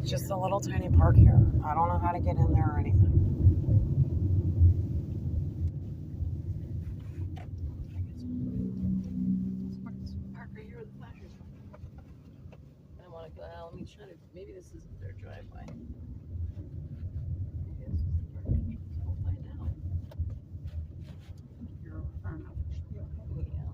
It's just a little tiny park here. I don't know how to get in there or anything. Park right here with the flashers. I want to go. Let me try to. Maybe this isn't their driveway. Maybe this is the park entrance. We'll find out. You're far enough. It should be okay.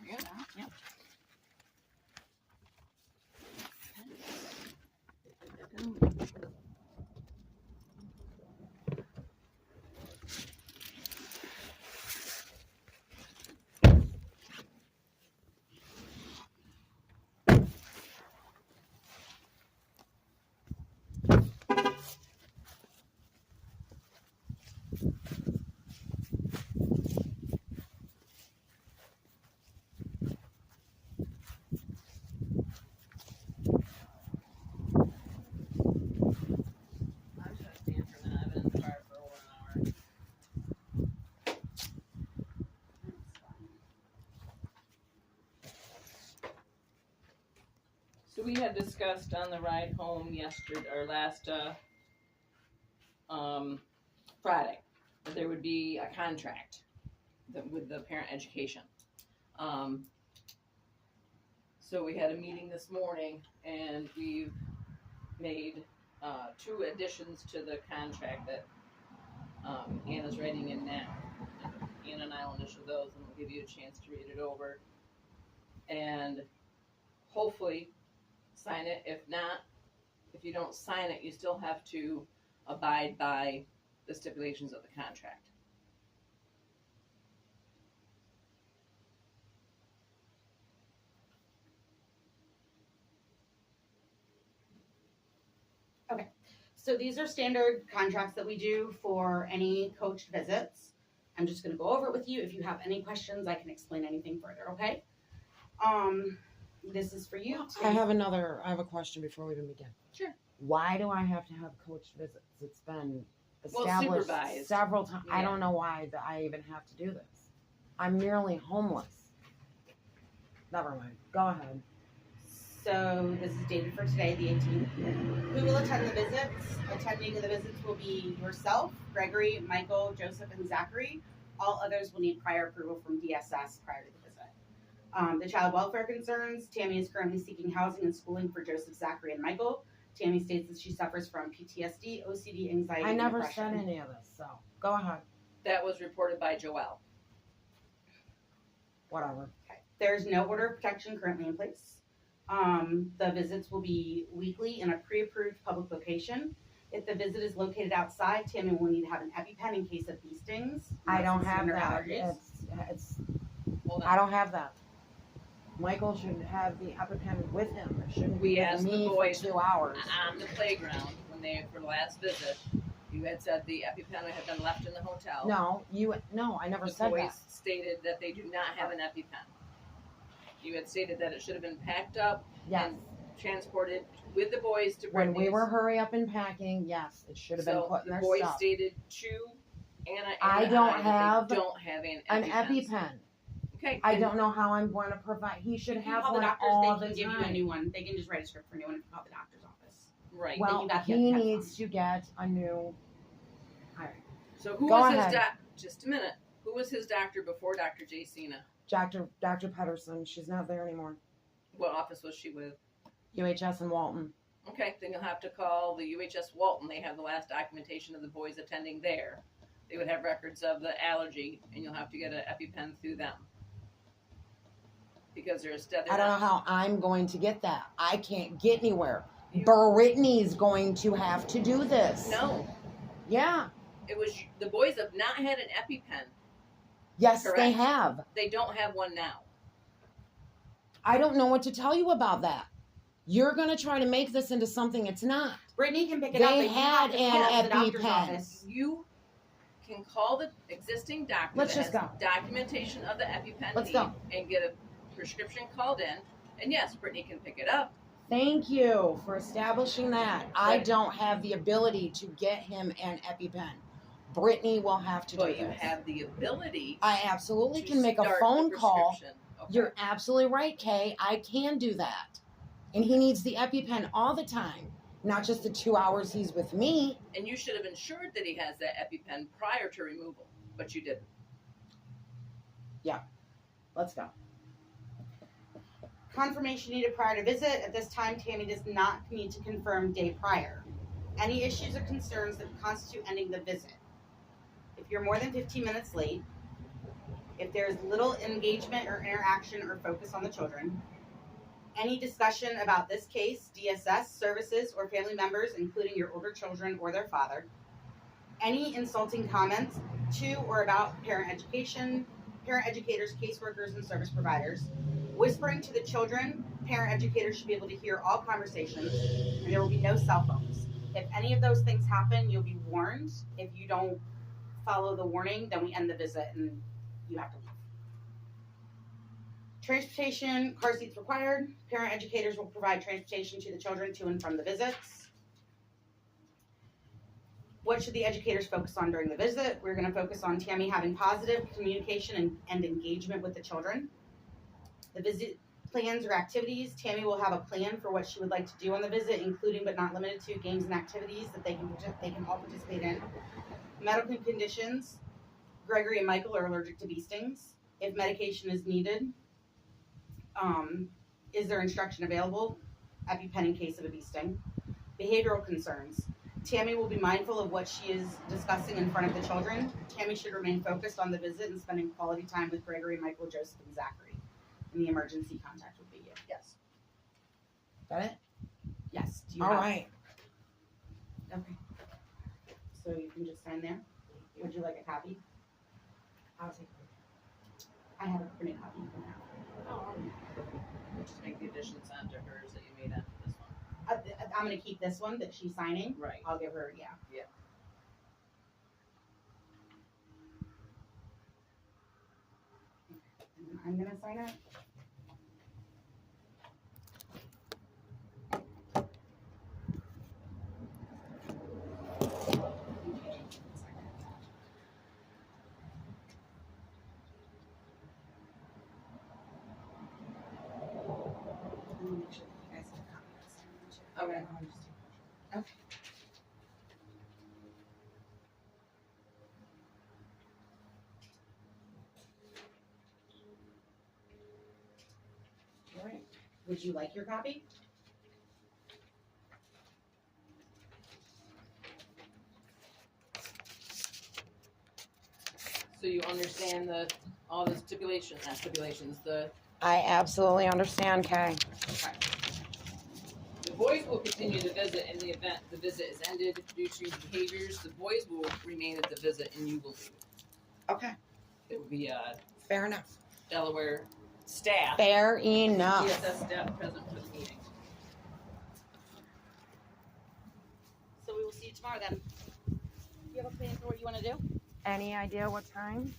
Yeah. Yep. So we had discussed on the ride home yesterday, or last Friday, that there would be a contract with the parent education. So we had a meeting this morning, and we've made 2 additions to the contract that Anna's writing in now. Anna and I will initial those, and we'll give you a chance to read it over, and hopefully sign it. If not, if you don't sign it, you still have to abide by the stipulations of the contract. Okay, so these are standard contracts that we do for any coached visits. I'm just gonna go over it with you. If you have any questions, I can explain anything further, okay? This is for you. I have a question before we even begin. Sure. Why do I have to have coached visits? It's been established supervised. several times. Yeah. I don't know why I even have to do this. I'm merely homeless. Never mind. Go ahead. So this is dated for today, the 18th. Who will attend the visits? Attending the visits will be yourself, Gregory, Michael, Joseph, and Zachary. All others will need prior approval from DSS prior to the visit. The child welfare concerns. Tammy is currently seeking housing and schooling for Joseph, Zachary, and Michael. Tammy states that she suffers from PTSD, OCD, anxiety, I and never depression. said any of this, so go ahead. That was reported by Joelle. Whatever. Okay. There's no order of protection currently in place. The visits will be weekly in a pre-approved public location. If the visit is located outside, Tammy will need to have an EpiPen in case of bee stings. I don't have Or that. allergies. It's Hold on. I don't have that. Michael should have the EpiPen with him. It shouldn't We be with asked the me boys for 2 hours. on the playground for the last visit. You had said the EpiPen had been left in the hotel. No, I never The said boys that. stated that they do not have an EpiPen. You had stated that it should have been packed up Yes. and transported with the boys to When we Brittany's. were hurry up and packing, yes, it should have been put in the their boys stuff. stated to Anna I and don't that have they don't have an An EpiPen. EpiPen. Okay. I don't know how I'm going to provide. He should If you have call the one doctors, all they the can give you a time. new one. They can just write a script for a new one if you call the doctor's office. Right. Well, you got the he EpiPen needs to get a new. Alright. So who Go was ahead. his doctor? Just a minute. Who was his doctor before Dr. J. Cena? Dr. Pedersen, she's not there anymore. What office was she with? UHS in Walton. Okay, then you'll have to call the UHS Walton. They have the last documentation of the boys attending there. They would have records of the allergy, and you'll have to get an EpiPen through them. Because there's I don't know how I'm going to get that. I can't get anywhere. You- Brittany's going to have to do this. No, Yeah. it was the boys have not had an EpiPen. Yes, they Correct. have. They don't have one now. I don't know what to tell you about that. You're going to try to make this into something it's not. Brittany can pick it They up. But you had have to call an the doctor's EpiPen. office. You can call the existing doctor Let's that just has go. documentation of the EpiPen Let's need go. and get a prescription called in. And yes, Brittany can pick it up. Thank you for establishing that. I But- don't have the ability to get him an EpiPen. Brittany will have to do But you this. have the ability I absolutely to can make a start phone the call. prescription. Okay. You're absolutely right, Kay. I can do that. And he needs the EpiPen all the time, not just the 2 hours he's with me. And you should have ensured that he has that EpiPen prior to removal, but you didn't. Let's go. Confirmation needed prior to visit. At this time, Tammy does not need to confirm day prior. Any issues or concerns that constitute ending the visit. If you're more than 15 minutes late, if there's little engagement or interaction or focus on the children, any discussion about this case, DSS, services, or family members, including your older children or their father, any insulting comments to or about parent education, parent educators, caseworkers, and service providers, whispering to the children, parent educators should be able to hear all conversations, and there will be no cell phones. If any of those things happen, you'll be warned. If you don't follow the warning, then we end the visit and you have to leave. Transportation, car seats required. Parent educators will provide transportation to the children to and from the visits. What should the educators focus on during the visit? We're going to focus on Tammy having positive communication and engagement with the children. The visit plans or activities. Tammy will have a plan for what she would like to do on the visit, including but not limited to games and activities that they can all participate in. Medical conditions. Gregory and Michael are allergic to bee stings. If medication is needed, is there instruction available? EpiPen in case of a bee sting. Behavioral concerns. Tammy will be mindful of what she is discussing in front of the children. Tammy should remain focused on the visit and spending quality time with Gregory, Michael, Joseph, and Zachary. And the emergency contact would be you. Yes. Got it? Yes. Do you All have- right. Okay. So you can just sign there. Would you like a copy? I'll take it. I have a printed copy you can have. Just make the additions onto hers that you made onto this one. I'm going to keep this one that she's signing. Right. I'll give her, yeah. Yeah. And I'm going to sign it. Let me make sure that you guys have a copy of this one, too. Okay. I'll just take a picture. Okay. All right. Would you like your copy? So you understand all the stipulations, not stipulations, I absolutely understand, Kay. the boys will continue to visit in the event the visit is ended due to behaviors. The boys will remain at the visit and you will leave. Okay. It will be Fair enough. Delaware staff, Fair enough. DSS staff present for the meeting. So we will see you tomorrow then. You have a plan for what you want to do? Any idea what time?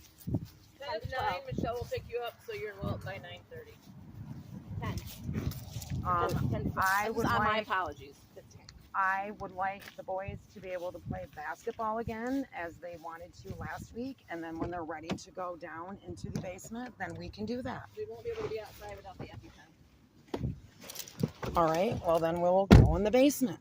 10 to 9, Michelle will pick you up so you're in Wilt by 9:30. 10. I would my like apologies. 15. I would like the boys to be able to play basketball again as they wanted to last week, and then when they're ready to go down into the basement, then we can do that. We won't be able to be outside without the EpiPen. All right, well then we'll go in the basement.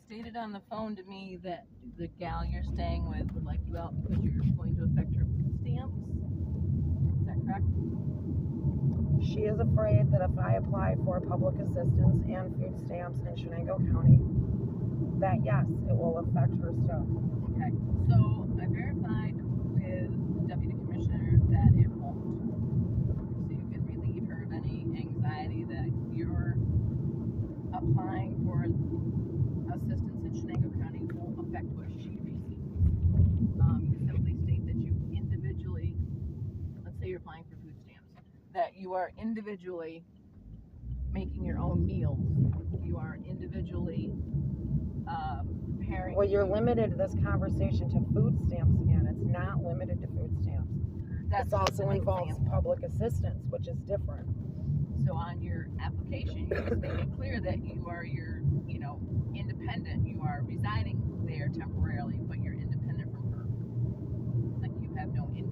stated on the phone to me that the gal you're staying with would like you out because you're going to affect her food stamps. Is that correct? She is afraid that if I apply for public assistance and food stamps in Shenango County, that yes, it will affect her stuff. Okay. So I verified with the Deputy Commissioner that it won't. So you can relieve her of any anxiety that you're applying for assistance in Shenango County won't affect what she receives. You simply state that you individually, let's say you're applying for food stamps, that you are individually making your own meals. You are individually preparing. Well, you're limited this conversation to food stamps again. It's not limited to food stamps. This also involves public assistance, which is different. So on your application, you just make it clear that you are independent. You are residing there temporarily, but you're independent from her. Like you have no income.